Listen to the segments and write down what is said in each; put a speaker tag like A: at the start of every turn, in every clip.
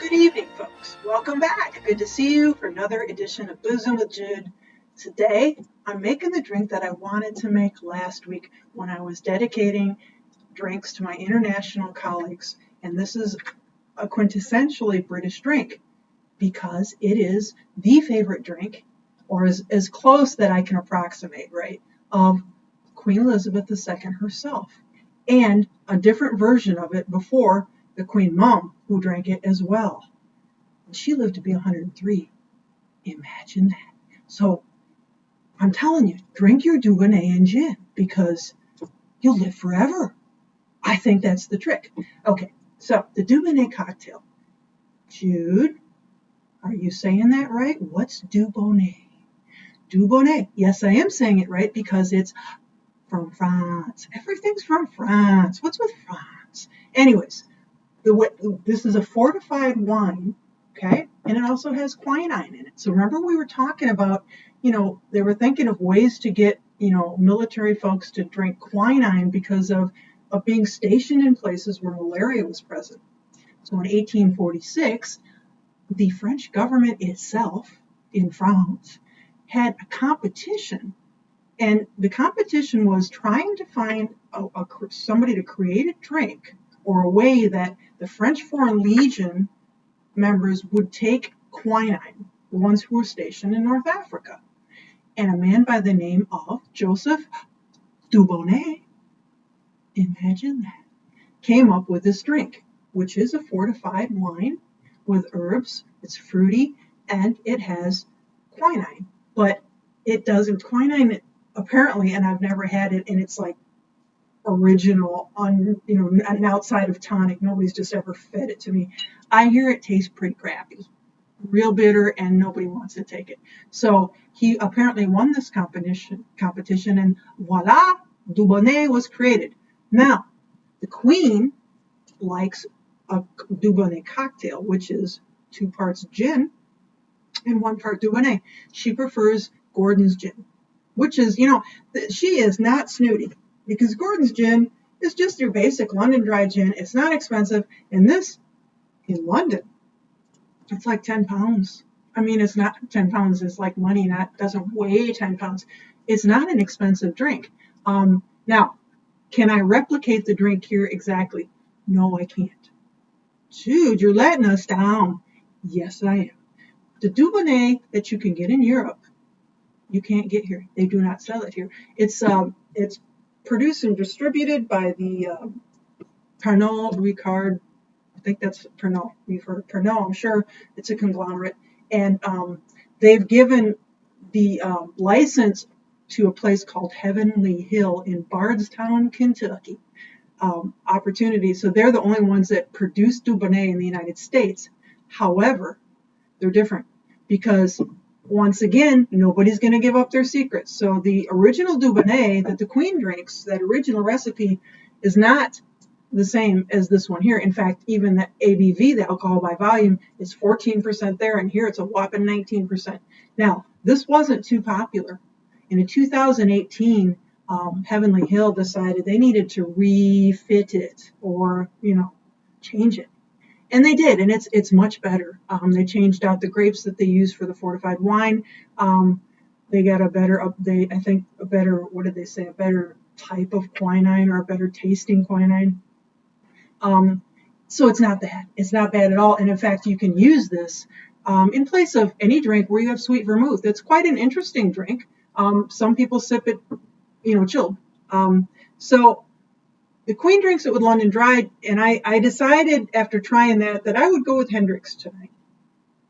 A: Good evening, folks. Welcome back. Good to see you for another edition of Boozin with Jude. Today, I'm making the drink that I wanted to make last week when I was dedicating drinks to my international colleagues. And this is a quintessentially British drink because it is the favorite drink, or as close that I can approximate, right, of Queen Elizabeth II herself. And a different version of it before the Queen Mum, who drank it as well. And she lived to be 103. Imagine that. So I'm telling you, drink your Dubonnet and gin because you'll live forever. I think that's the trick. Okay, so the Dubonnet cocktail. Jude, are you saying that right? What's Dubonnet? Dubonnet. Yes, I am saying it right because it's from France. Everything's from France. What's with France? Anyways, this is a fortified wine, okay? And it also has quinine in it. So remember we were talking about, they were thinking of ways to get, military folks to drink quinine because of being stationed in places where malaria was present. So in 1846, the French government itself in France had a competition. And the competition was trying to find somebody to create a drink or a way that the French Foreign Legion members would take quinine, the ones who were stationed in North Africa. And a man by the name of Joseph Dubonnet, imagine that, came up with this drink, which is a fortified wine with herbs. It's fruity and it has quinine. But it doesn't, quinine apparently, and I've never had it, and it's like original, and outside of tonic. Nobody's just ever fed it to me. I hear it tastes pretty crappy, real bitter, and nobody wants to take it. So he apparently won this competition, and voila, Dubonnet was created. Now, the Queen likes a Dubonnet cocktail, which is 2 parts gin and 1 part Dubonnet. She prefers Gordon's gin, which is, she is not snooty. Because Gordon's gin is just your basic London dry gin. It's not expensive. And this, in London, it's like 10 pounds. I mean, it's not 10 pounds. It's like money. Doesn't weigh 10 pounds. It's not an expensive drink. Now, can I replicate the drink here exactly? No, I can't. Jude, you're letting us down. Yes, I am. The Dubonnet that you can get in Europe, you can't get here. They do not sell it here. It's produced and distributed by the Pernod Ricard. I think that's Pernod. You've heard of Pernod. I'm sure it's a conglomerate. And they've given the license to a place called Heavenly Hill in Bardstown, Kentucky. Opportunity. So they're the only ones that produce Dubonnet in the United States. However, they're different because once again, nobody's going to give up their secrets. So the original Dubonnet that the Queen drinks, that original recipe, is not the same as this one here. In fact, even the ABV, the alcohol by volume, is 14% there, and here it's a whopping 19%. Now, this wasn't too popular. And in 2018, Heavenly Hill decided they needed to refit it or, change it. And they did, and it's much better. They changed out the grapes that they use for the fortified wine. They got a better what did they say? A better type of quinine or a better tasting quinine. So it's not bad. It's not bad at all. And in fact, you can use this in place of any drink where you have sweet vermouth. It's quite an interesting drink. Some people sip it, chilled. So the Queen drinks it with London Dry, and I decided after trying that I would go with Hendrick's tonight.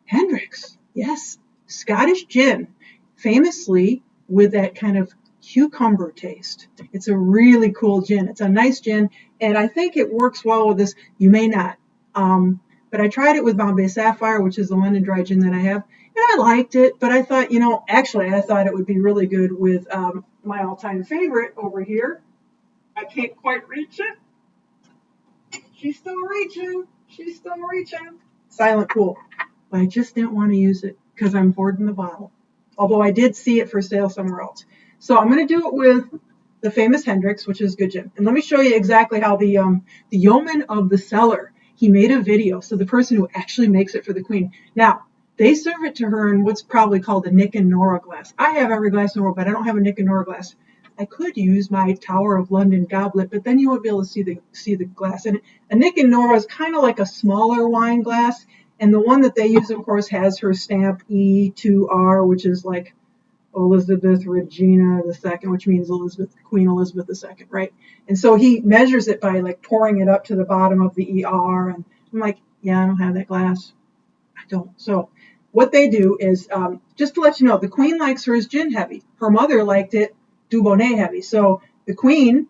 A: Hendrick's, yes, Scottish gin, famously with that kind of cucumber taste. It's a really cool gin. It's a nice gin, and I think it works well with this. You may not, but I tried it with Bombay Sapphire, which is the London Dry gin that I have, and I liked it, but I thought, I thought it would be really good with my all-time favorite over here. I can't quite reach it. She's still reaching. Silent Pool. But I just didn't want to use it because I'm hoarding the bottle. Although I did see it for sale somewhere else. So I'm going to do it with the famous Hendrick's, which is good gin. And let me show you exactly how the yeoman of the cellar he made a video. So the person who actually makes it for the Queen. Now, they serve it to her in what's probably called a Nick and Nora glass. I have every glass in the world, but I don't have a Nick and Nora glass. I could use my Tower of London goblet, but then you won't be able to see the glass. And a Nick and Nora is kind of like a smaller wine glass. And the one that they use, of course, has her stamp E2R, which is like Elizabeth Regina II, which means Queen Elizabeth II, right? And so he measures it by like pouring it up to the bottom of the ER. And I'm like, yeah, I don't have that glass. I don't. So what they do is, just to let you know, the Queen likes hers gin heavy. Her mother liked it Dubonnet heavy. So the Queen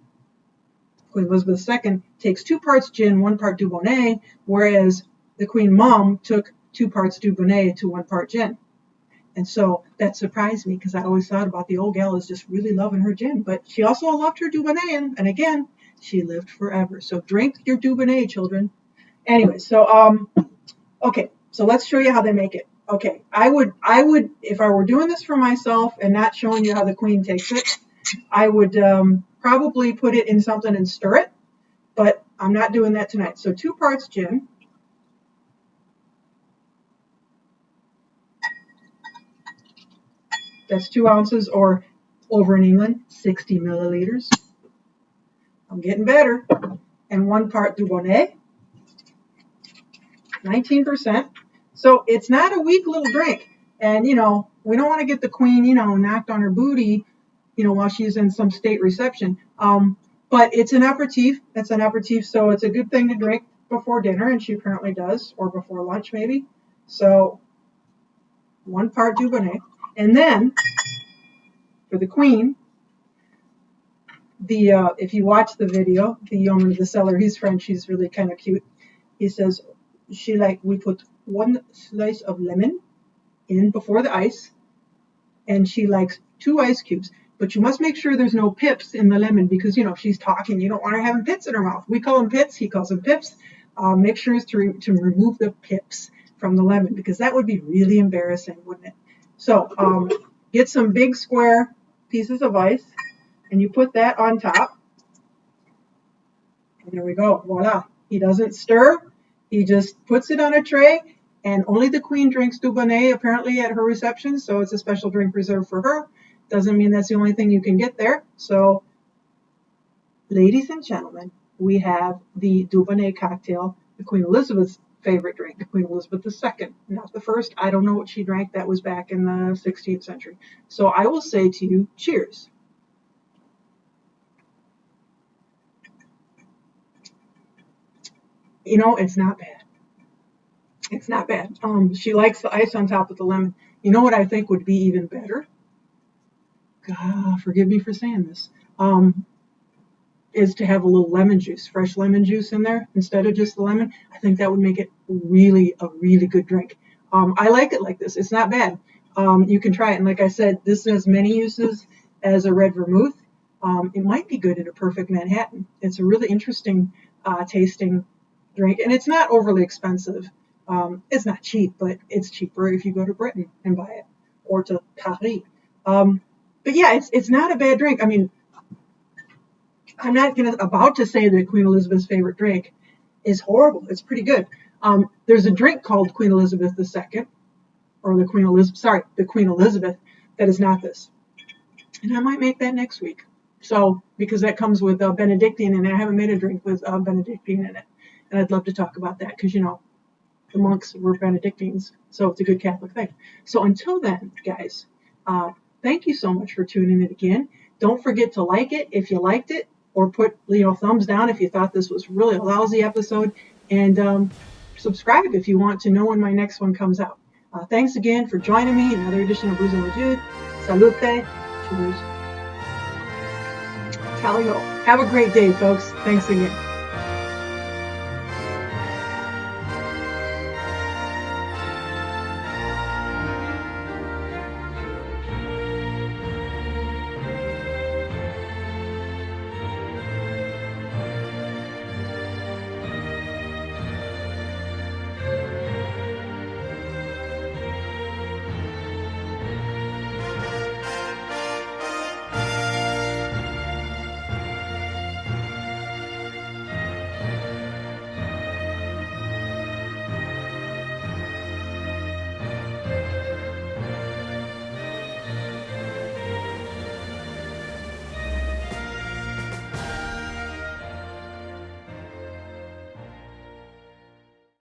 A: Elizabeth II, takes 2 parts gin, 1 part Dubonnet, whereas the Queen Mom took 2 parts Dubonnet to 1 part gin. And so that surprised me because I always thought about the old gal as just really loving her gin. But she also loved her Dubonnet. And again, she lived forever. So drink your Dubonnet, children. Anyway, so, okay. So let's show you how they make it. Okay. I would, if I were doing this for myself and not showing you how the Queen takes it, I would probably put it in something and stir it. But I'm not doing that tonight. So 2 parts gin. That's 2 ounces, or over in England, 60 milliliters. I'm getting better. And 1 part Dubonnet, 19%. So it's not a weak little drink. And, you know, we don't want to get the Queen, you know, knocked on her booty, you know, while she's in some state reception. But it's an aperitif. It's an aperitif, so it's a good thing to drink before dinner, and she apparently does, or before lunch maybe. So 1 part Dubonnet. And then, for the Queen, if you watch the video, the yeoman of the cellar, he's French, he's really kind of cute. He says, we put 1 slice of lemon in before the ice, and she likes 2 ice cubes. But you must make sure there's no pips in the lemon because, you know, if she's talking, you don't want her having pits in her mouth. We call them pits, he calls them pips. Make sure to remove the pips from the lemon because that would be really embarrassing, wouldn't it? So get some big square pieces of ice and you put that on top. And there we go. Voila. He doesn't stir. He just puts it on a tray, and only the Queen drinks Dubonnet apparently at her reception, so it's a special drink reserved for her. Doesn't mean that's the only thing you can get there. So, ladies and gentlemen, we have the Dubonnet cocktail, the Queen Elizabeth's favorite drink, the Queen Elizabeth II, not the first. I don't know what she drank. That was back in the 16th century. So I will say to you, cheers. You know, it's not bad. It's not bad. She likes the ice on top of the lemon. You know what I think would be even better? God, forgive me for saying this. Is to have a little lemon juice, fresh lemon juice in there instead of just the lemon. I think that would make it a really good drink. I like it like this. It's not bad. You can try it. And like I said, this has many uses as a red vermouth. It might be good in a perfect Manhattan. It's a really interesting tasting drink. And it's not overly expensive. It's not cheap, but it's cheaper if you go to Britain and buy it, or to Paris. But yeah, it's not a bad drink. I mean, I'm not about to say that Queen Elizabeth's favorite drink is horrible. It's pretty good. There's a drink called Queen Elizabeth II, or the Queen Elizabeth, that is not this. And I might make that next week. So, because that comes with Benedictine, and I haven't made a drink with Benedictine in it. And I'd love to talk about that because, you know, the monks were Benedictines, so it's a good Catholic thing. So until then, guys, thank you so much for tuning in again. Don't forget to like it if you liked it, or put, you know, thumbs down if you thought this was really a lousy episode, and subscribe if you want to know when my next one comes out. Thanks again for joining me in another edition of Boozin with Jude. Salute. Cheers. Tally ho. Have a great day, folks. Thanks again.